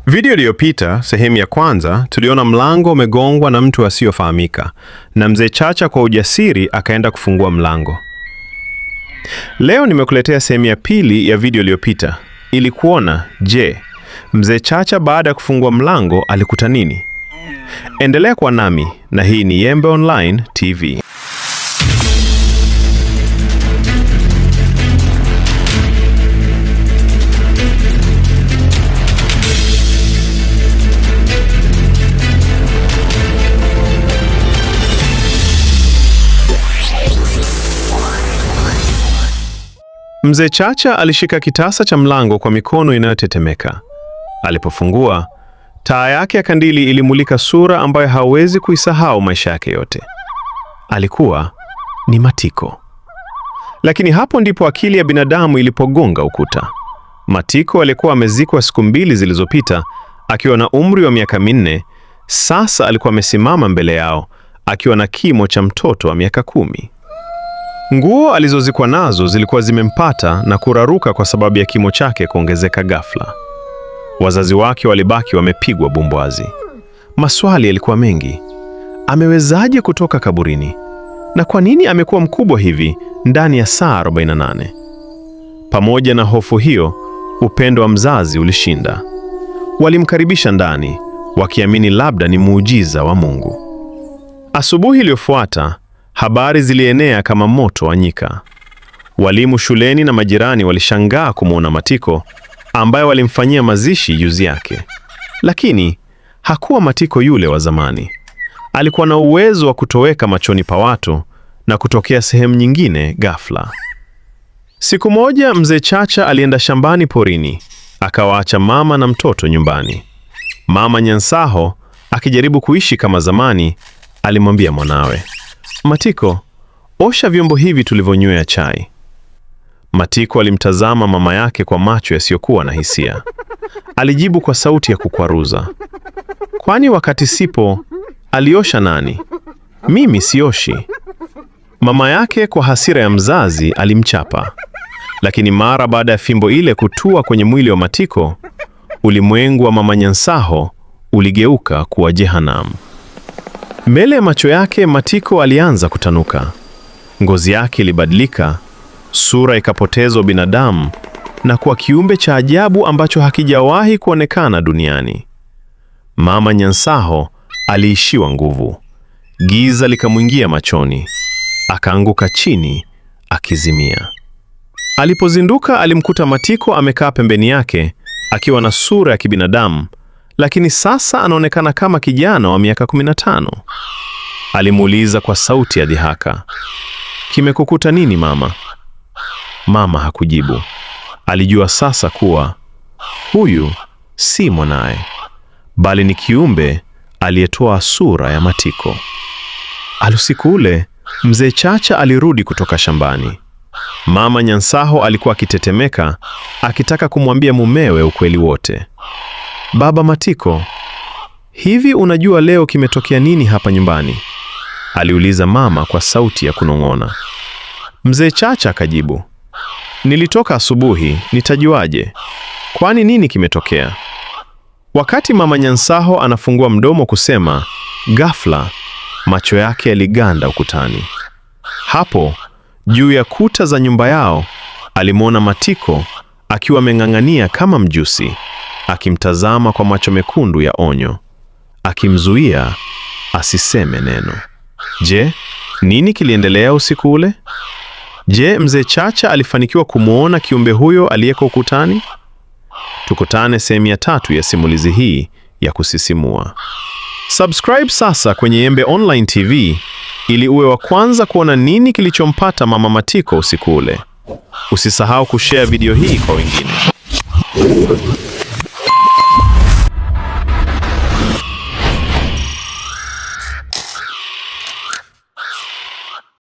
Video iliyopita, sehemu ya kwanza, tuliona mlango umegongwa na mtu asiyofahamika, na mzee Chacha kwa ujasiri akaenda kufungua mlango. Leo nimekuletea sehemu ya pili ya video iliyopita, ili kuona, je, mzee Chacha baada ya kufungua mlango alikuta nini? Endelea kuwa nami, na hii ni Yembe Online TV. Mzee Chacha alishika kitasa cha mlango kwa mikono inayotetemeka. Alipofungua, taa yake ya kandili ilimulika sura ambayo hawezi kuisahau maisha yake yote. Alikuwa ni Matiko. Lakini hapo ndipo akili ya binadamu ilipogonga ukuta. Matiko alikuwa amezikwa siku 2 zilizopita, akiwa na umri wa miaka 4. Sasa alikuwa amesimama mbele yao, akiwa na kimo cha mtoto wa miaka 10. Nguo alizozikwa nazo zilikuwa zimempata na kuraruka kwa sababu ya kimo chake kuongezeka ghafla. Wazazi wake walibaki wamepigwa bumbwazi. Maswali yalikuwa mengi. Amewezaje kutoka kaburini? Na kwa nini amekuwa mkubwa hivi ndani ya saa 48? Pamoja na hofu hiyo, upendo wa mzazi ulishinda. Walimkaribisha ndani, wakiamini labda ni muujiza wa Mungu. Asubuhi iliyofuata, habari zilienea kama moto wa nyika. Walimu shuleni na majirani walishangaa kumwona Matiko, ambaye walimfanyia mazishi juzi yake. Lakini hakuwa Matiko yule wa zamani. Alikuwa na uwezo wa kutoweka machoni pa watu na kutokea sehemu nyingine ghafla. Siku moja mzee Chacha alienda shambani porini, akawaacha mama na mtoto nyumbani. Mama Nyansaho, akijaribu kuishi kama zamani, alimwambia mwanawe, "Matiko, osha vyombo hivi tulivyonywea chai." Matiko alimtazama mama yake kwa macho yasiyokuwa na hisia. Alijibu kwa sauti ya kukwaruza, "Kwani wakati sipo, aliosha nani? Mimi sioshi." Mama yake kwa hasira ya mzazi alimchapa. Lakini mara baada ya fimbo ile kutua kwenye mwili wa Matiko, ulimwengu wa mama Nyansaho uligeuka kuwa jehanamu. Mbele ya macho yake Matiko alianza kutanuka. Ngozi yake ilibadilika, sura ikapoteza binadamu na kuwa kiumbe cha ajabu ambacho hakijawahi kuonekana duniani. Mama Nyansaho aliishiwa nguvu. Giza likamwingia machoni. Akaanguka chini akizimia. Alipozinduka alimkuta Matiko amekaa pembeni yake akiwa na sura ya kibinadamu, lakini sasa anaonekana kama kijana wa miaka 15. Alimuuliza kwa sauti ya dhihaka, "Kimekukuta nini mama?" Mama hakujibu. Alijua sasa kuwa huyu si mwanaye, bali ni kiumbe aliyetoa sura ya Matiko. Usiku ule, mzee Chacha alirudi kutoka shambani. Mama Nyansaho alikuwa akitetemeka, akitaka kumwambia mumewe ukweli wote. "Baba Matiko, hivi unajua leo kimetokea nini hapa nyumbani?" aliuliza mama kwa sauti ya kunong'ona. Mzee Chacha akajibu, "Nilitoka asubuhi, nitajuaje? Kwani nini kimetokea?" Wakati mama Nyansaho anafungua mdomo kusema, ghafla macho yake yaliganda ukutani. Hapo juu ya kuta za nyumba yao alimwona Matiko akiwa ameng'ang'ania kama mjusi, akimtazama kwa macho mekundu ya onyo, akimzuia asiseme neno. Je, nini kiliendelea usiku ule? Je, mzee Chacha alifanikiwa kumwona kiumbe huyo aliyeko ukutani? Tukutane sehemu ya 3 ya simulizi hii ya kusisimua. Subscribe sasa kwenye Yembe Online TV ili uwe wa kwanza kuona nini kilichompata mama Matiko usiku ule. Usisahau kushare video hii kwa wengine.